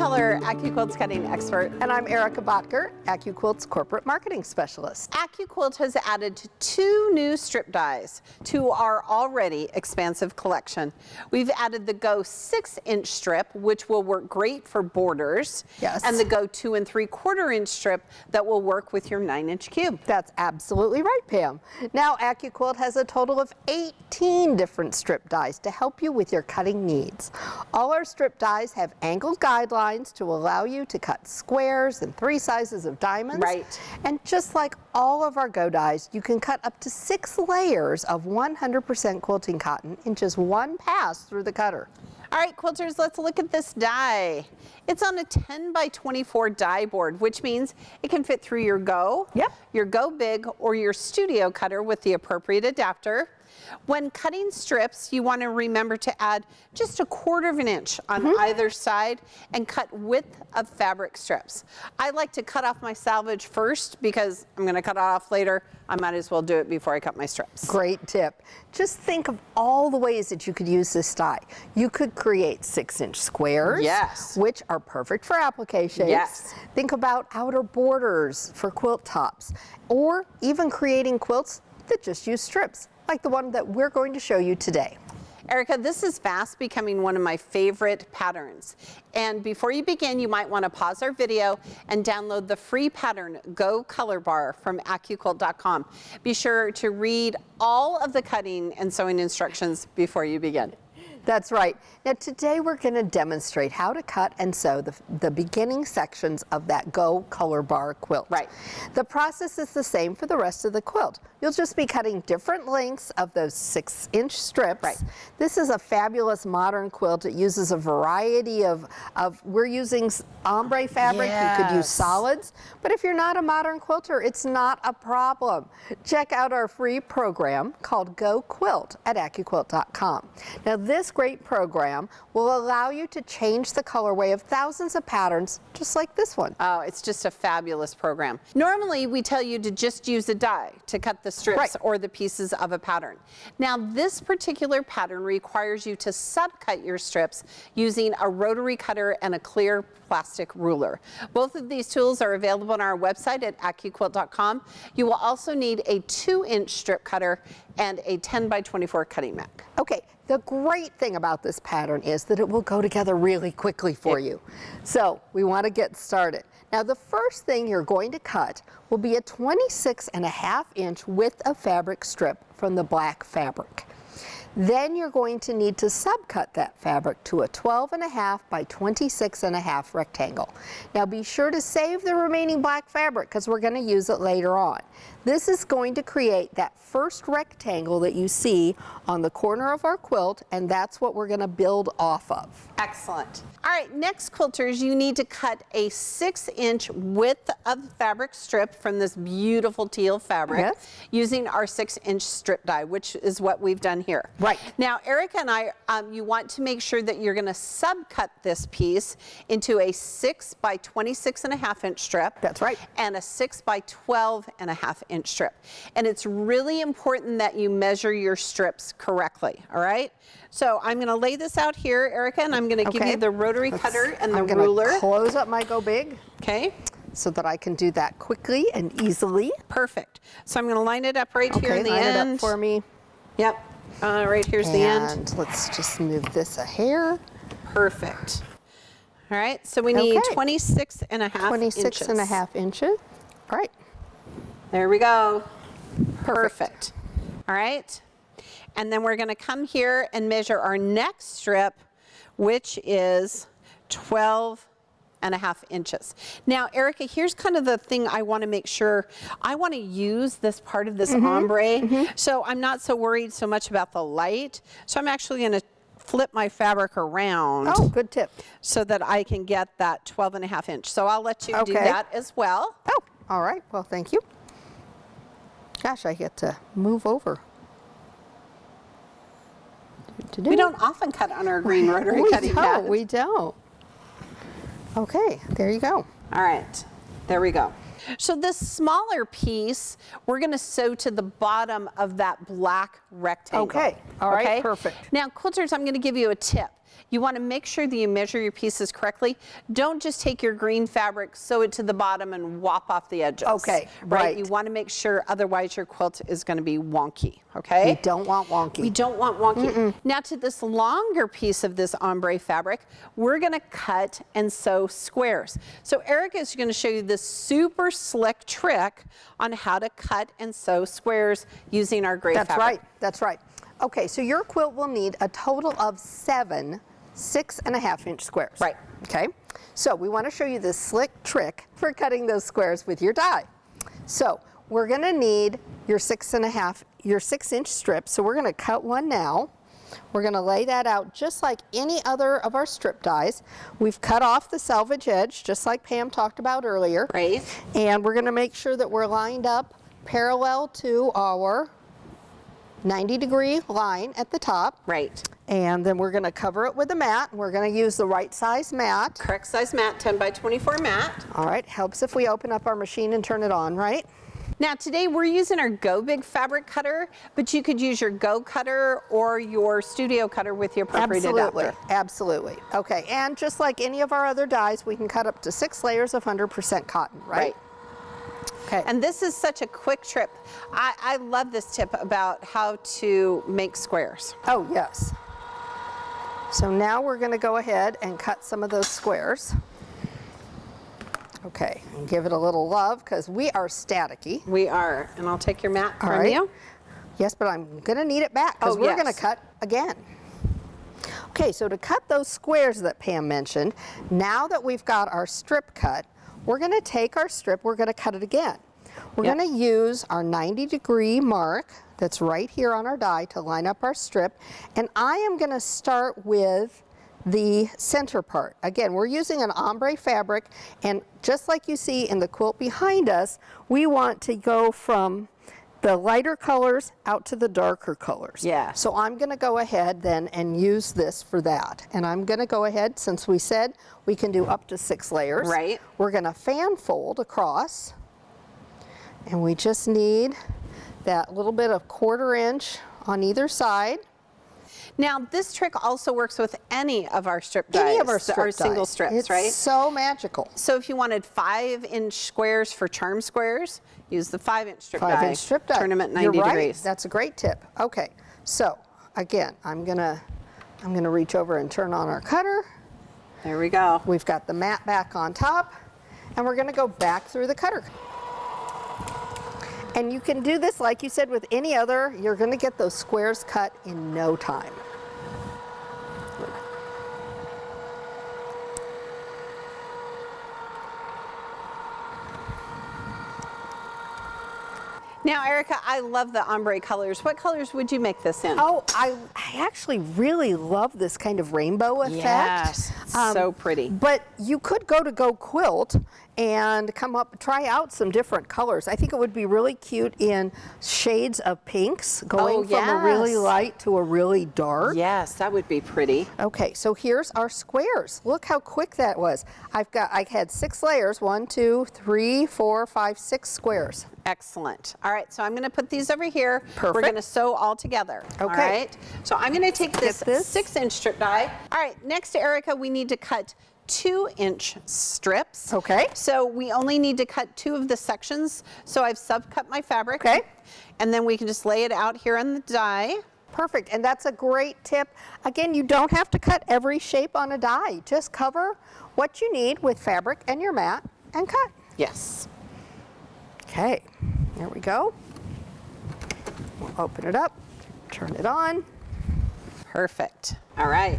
Heller, AccuQuilt's cutting expert. And I'm Erica Botker, AccuQuilt's corporate marketing specialist. AccuQuilt has added 2 new strip dies to our already expansive collection. We've added the Go 6-inch strip, which will work great for borders. Yes. And the Go 2 3/4-inch strip that will work with your 9-inch cube. That's absolutely right, Pam. Now AccuQuilt has a total of 18 different strip dies to help you with your cutting needs. All our strip dies have angled guidelines to allow you to cut squares and 3 sizes of diamonds. Right. And just like all of our Go dies, you can cut up to 6 layers of 100% quilting cotton in just one pass through the cutter. All right, quilters, let's look at this die. It's on a 10 by 24 die board, which means it can fit through your Go, your Go Big, or your studio cutter with the appropriate adapter. When cutting strips, you want to remember to add just 1/4 inch on either side and cut width of fabric strips. I like to cut off my salvage first because I'm going to cut it off later. I might as well do it before I cut my strips. Great tip. Just think of all the ways that you could use this die. You could create 6-inch squares, which are perfect for applications. Think about outer borders for quilt tops, or even creating quilts that just use strips, like the one that we're going to show you today. Erica, this is fast becoming one of my favorite patterns. And before you begin, you might want to pause our video and download the free pattern Go Color Bar from AccuQuilt.com. Be sure to read all of the cutting and sewing instructions before you begin. That's right. Now today we're going to demonstrate how to cut and sew the beginning sections of that Go Color Bar quilt. Right. The process is the same for the rest of the quilt. You'll just be cutting different lengths of those 6-inch strips. Right. This is a fabulous modern quilt. It uses a variety of we're using ombre fabric. You could use solids, but if you're not a modern quilter, it's not a problem. Check out our free program called Go Quilt at AccuQuilt.com. Now this great program will allow you to change the colorway of thousands of patterns just like this one. Oh, it's just a fabulous program. Normally we tell you to just use a die to cut the strips or the pieces of a pattern. Now this particular pattern requires you to subcut your strips using a rotary cutter and a clear plastic ruler. Both of these tools are available on our website at AccuQuilt.com. You will also need a 2-inch strip cutter and a 10 by 24 cutting mat. Okay, the great thing about this pattern is that it will go together really quickly for you. So we want to get started. Now the first thing you're going to cut will be a 26.5-inch width of fabric strip from the black fabric. Then you're going to need to subcut that fabric to a 12.5 by 26.5 rectangle. Now be sure to save the remaining black fabric because we're going to use it later on. This is going to create that first rectangle that you see on the corner of our quilt, and that's what we're going to build off of. Excellent. All right, next quilters, you need to cut a 6-inch width of fabric strip from this beautiful teal fabric using our 6-inch strip die, which is what we've done here. Right. Now, Erica and I, you want to make sure that you're going to subcut this piece into a 6 by 26.5-inch strip. That's right. And a 6 by 12.5-inch strip. And it's really important that you measure your strips correctly, all right? So I'm going to lay this out here, Erica, and I'm going to give you the rotary cutter and the ruler. I'm going to close up my Go Big. Okay. So that I can do that quickly and easily. Perfect. So I'm going to line it up right here in the line end. it up for me. Yep. Right here's the end. And let's just move this a hair. Perfect. All right. So we need 26.5 inches. 26.5 inches. All right. There we go. Perfect. All right. And then we're going to come here and measure our next strip, which is 12.5 inches. Now, Erica, here's kind of the thing I want to make sure. I want to use this part of this ombre, so I'm not so worried so much about the light. So I'm actually going to flip my fabric around. Oh, good tip. So that I can get that 12.5 inch. So I'll let you do that as well. Oh, all right. Well, thank you. Gosh, I get to move over. We don't often cut on our green rotary cutting pad. We don't. Okay, there you go. All right, there we go. So this smaller piece, we're going to sew to the bottom of that black rectangle. Okay, all right, perfect. Now, quilters, I'm going to give you a tip. You want to make sure that you measure your pieces correctly. Don't just take your green fabric, sew it to the bottom, and whop off the edges. Okay, right. You want to make sure, otherwise your quilt is going to be wonky, okay? We don't want wonky. We don't want wonky. Now to this longer piece of this ombre fabric, we're going to cut and sew squares. So Erica is going to show you this super slick trick on how to cut and sew squares using our gray fabric. That's right, that's right. Okay, so your quilt will need a total of 7 6.5-inch squares. Right. Okay, so we want to show you this slick trick for cutting those squares with your die. So we're going to need your 6-inch strips. So we're going to cut one now. We're going to lay that out just like any other of our strip dies. We've cut off the selvage edge, just like Pam talked about earlier. Right. And we're going to make sure that we're lined up parallel to our 90-degree line at the top. Right. And then we're going to cover it with a mat. We're going to use the right size mat. Correct size mat, 10 by 24 mat. All right, helps if we open up our machine and turn it on, right? Now today we're using our Go Big fabric cutter, but you could use your Go cutter or your Studio cutter with your appropriate adapter. Absolutely. Okay, and just like any of our other dies, we can cut up to 6 layers of 100% cotton, right? Okay. And this is such a quick trip. I love this tip about how to make squares. Oh, yes. So now we're going to go ahead and cut some of those squares. Okay, and give it a little love because we are staticky. We are, and I'll take your mat from right. you. Yes, but I'm going to need it back because we're going to cut again. Okay, so to cut those squares that Pam mentioned, now that we've got our strip cut, we're going to take our strip, we're going to cut it again. We're going to use our 90-degree mark that's right here on our die to line up our strip, and I am going to start with the center part. Again, we're using an ombre fabric, and just like you see in the quilt behind us, we want to go from the lighter colors out to the darker colors. Yeah. So I'm going to go ahead then and use this for that. And I'm going to go ahead, since we said we can do up to 6 layers. Right. We're going to fan fold across, and we just need that little bit of 1/4 inch on either side. Now this trick also works with any of our strip dies. Any of our strip dies. Single strips, it's right? So magical. So if you wanted 5-inch squares for charm squares, use the 5-inch strip die. 5-inch strip die. Turn them at 90 You're right. degrees. That's a great tip. Okay, so again, I'm gonna reach over and turn on our cutter. There we go. We've got the mat back on top, and we're gonna go back through the cutter. And you can do this, like you said, with any other. You're gonna get those squares cut in no time. Now, Erica, I love the ombre colors. What colors would you make this in? Oh, I actually really love this kind of rainbow effect. Yes, so pretty. But you could go to AccuQuilt and try out some different colors. I think it would be really cute in shades of pinks, going from a really light to a really dark. Yes, that would be pretty. Okay, so here's our squares. Look how quick that was. I had 6 layers, 1, 2, 3, 4, 5, 6 squares. Excellent. All right, so I'm going to put these over here. Perfect. We're going to sew all together. Okay. All right. So I'm going to take this 6-inch strip die. All right, next to Erica, we need to cut 2-inch strips. Okay. So we only need to cut 2 of the sections. So I've subcut my fabric. Okay. And then we can just lay it out here on the die. Perfect, and that's a great tip. Again, you don't have to cut every shape on a die. Just cover what you need with fabric and your mat and cut. Yes. Okay, there we go. We'll open it up, turn it on. Perfect. All right.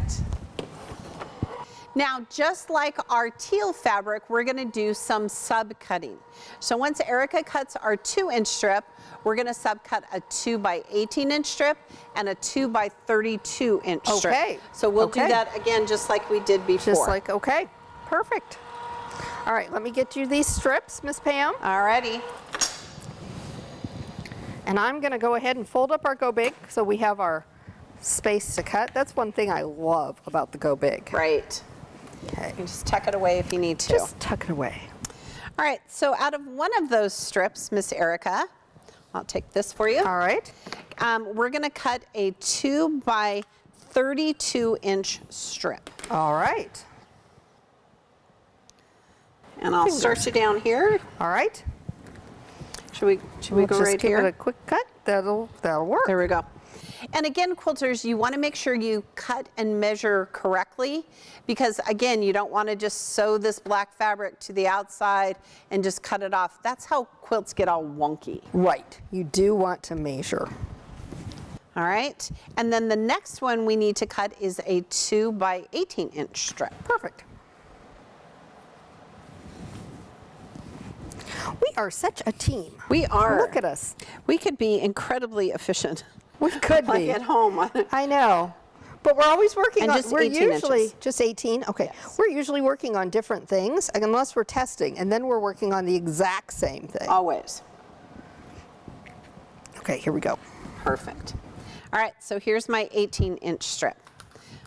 Now, just like our teal fabric, we're going to do some sub-cutting. So once Erica cuts our 2-inch strip, we're going to sub-cut a 2 by 18-inch strip and a 2 by 32-inch strip. Okay. So we'll do that again just like we did before. Just like, okay, perfect. All right, let me get you these strips, Miss Pam. All righty. And I'm going to go ahead and fold up our Go Big so we have our space to cut. That's one thing I love about the Go Big. Right. Okay. You can just tuck it away if you need to. Just tuck it away. All right, so out of one of those strips, Miss Erica, I'll take this for you. All right. We're going to cut a 2 by 32-inch strip. All right. And I'll start you down here. All right. Should we go right give here? it a quick cut. That'll work. There we go. And again, quilters, you want to make sure you cut and measure correctly, because again, you don't want to just sew this black fabric to the outside and just cut it off. That's how quilts get all wonky. Right. You do want to measure. All right. And then the next one we need to cut is a 2 by 18-inch strip. Perfect. We are such a team. We are. Look at us. We could be incredibly efficient. We could Like be. at home. I know. But we're always working And on, just we're 18 usually, inches. just 18? Okay. Yes. We're usually working on different things unless we're testing, and then we're working on the exact same thing. Always. Okay, here we go. Perfect. All right, so here's my 18-inch strip.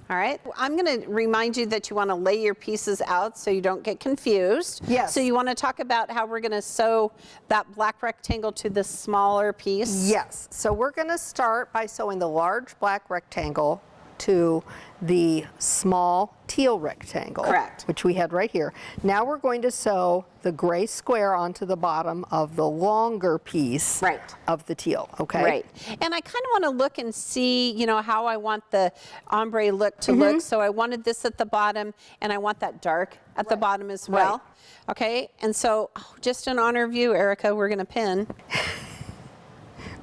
All right, I'm going to remind you that you want to lay your pieces out so you don't get confused. Yes. So you want to talk about how we're going to sew that black rectangle to the smaller piece? Yes. So we're going to start by sewing the large black rectangle to the small teal rectangle. Correct. Which we had right here. Now we're going to sew the gray square onto the bottom of the longer piece Right. of the teal, okay? Right. And I kind of want to look and see, you know, how I want the ombre look to look. So I wanted this at the bottom, and I want that dark at the bottom as well. Okay, and so just in honor of you, Erica, we're going to pin.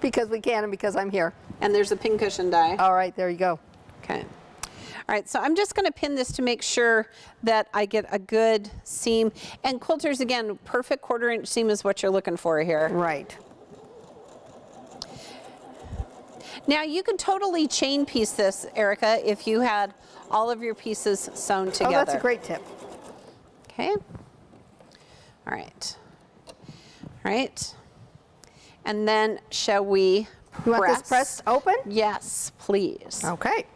Because we can and because I'm here. And there's a pin cushion die. All right, there you go. Okay. All right, so I'm just going to pin this to make sure that I get a good seam. And quilters, again, perfect 1/4 inch seam is what you're looking for here. Right. Now you could totally chain piece this, Erica, if you had all of your pieces sewn together. Oh, that's a great tip. Okay. All right. All right. And then shall we press? You want this pressed open? Yes, please. Okay.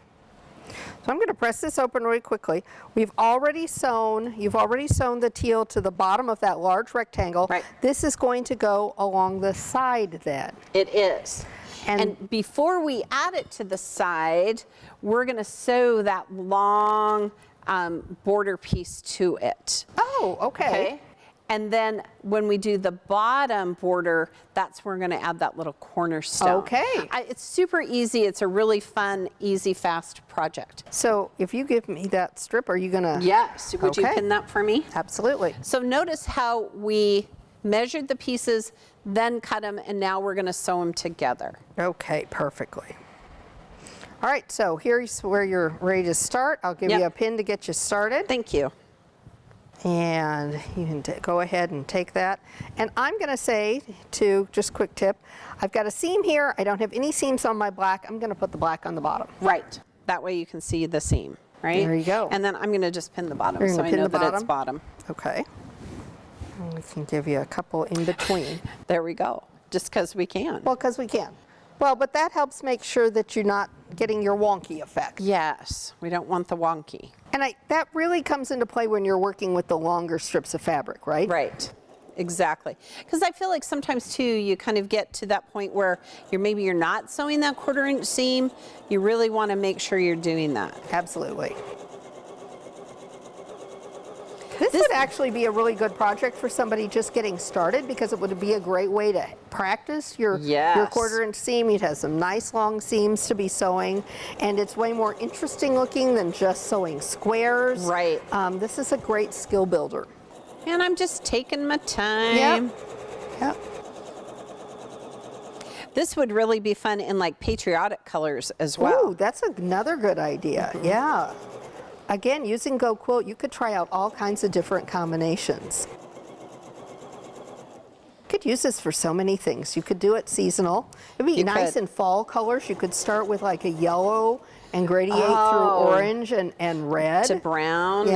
So I'm going to press this open really quickly. You've already sewn the teal to the bottom of that large rectangle. Right. This is going to go along the side then. It is. And before we add it to the side, we're going to sew that long border piece to it. Oh, okay. And then when we do the bottom border, that's where we're going to add that little cornerstone. Okay. It's super easy. It's a really fun, easy, fast project. So if you give me that strip, are you going to? Yes. Would you Okay. pin that for me? Absolutely. So notice how we measured the pieces, then cut them, and now we're going to sew them together. Okay, perfectly. All right, so here's where you're ready to start. I'll give you a pin to get you started. Thank you. And you can go ahead and take that. And I'm going to say, just quick tip, I've got a seam here. I don't have any seams on my black. I'm going to put the black on the bottom. Right. That way you can see the seam, right? There you go. And then I'm going to just pin the bottom You're so gonna I pin know the that it's bottom. Okay. And we can give you a couple in between. There we go. Just because we can. Well, because we can. Well, but that helps make sure that you're not getting your wonky effect. Yes. We don't want the wonky. And that really comes into play when you're working with the longer strips of fabric, right? Right. Exactly. Because I feel like sometimes too, you kind of get to that point where maybe you're not sewing that 1/4 inch seam. You really want to make sure you're doing that. Absolutely. This would actually be a really good project for somebody just getting started, because it would be a great way to practice your 1/4 inch seam. You'd have some nice long seams to be sewing, and it's way more interesting looking than just sewing squares. Right. This is a great skill builder. And I'm just taking my time. Yep. This would really be fun in like patriotic colors as well. Ooh, that's another good idea. Yeah. Again, using AccuQuilt, you could try out all kinds of different combinations. You could use this for so many things. You could do it seasonal. It'd be nice in fall colors. You could start with like a yellow and gradiate through orange and red. To brown,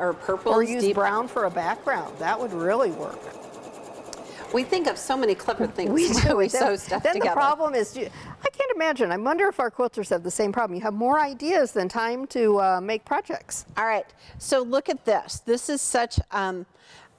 or purple. Or use brown for a background. That would really work. We think of so many clever things We when do. we sew stuff Then together. the problem is, I can't imagine. I wonder if our quilters have the same problem. You have more ideas than time to make projects. All right, so look at this. This is such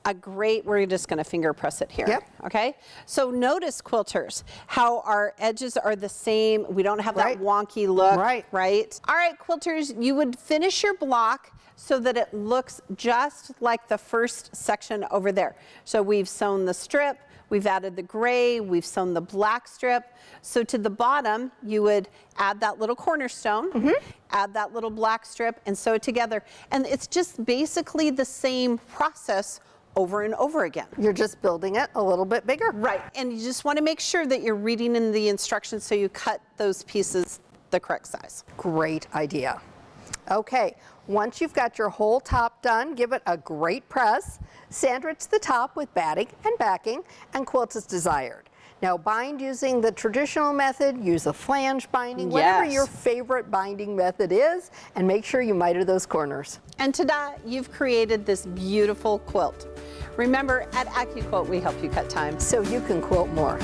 we're just going to finger press it here. Yep. Okay. So notice, quilters, how our edges are the same. We don't have that wonky look. Right. All right, quilters, you would finish your block so that it looks just like the first section over there. So we've sewn the strip, we've added the gray, we've sewn the black strip. So to the bottom, you would add that little cornerstone, add that little black strip, and sew it together. And it's just basically the same process over and over again. You're just building it a little bit bigger. Right, and you just want to make sure that you're reading in the instructions so you cut those pieces the correct size. Great idea. Okay, once you've got your whole top done, give it a great press, sandwich the top with batting and backing, and quilt as desired. Now bind using the traditional method, use a flange binding, whatever your favorite binding method is, and make sure you miter those corners. And ta-da, you've created this beautiful quilt. Remember, at AccuQuilt, we help you cut time so you can quilt more.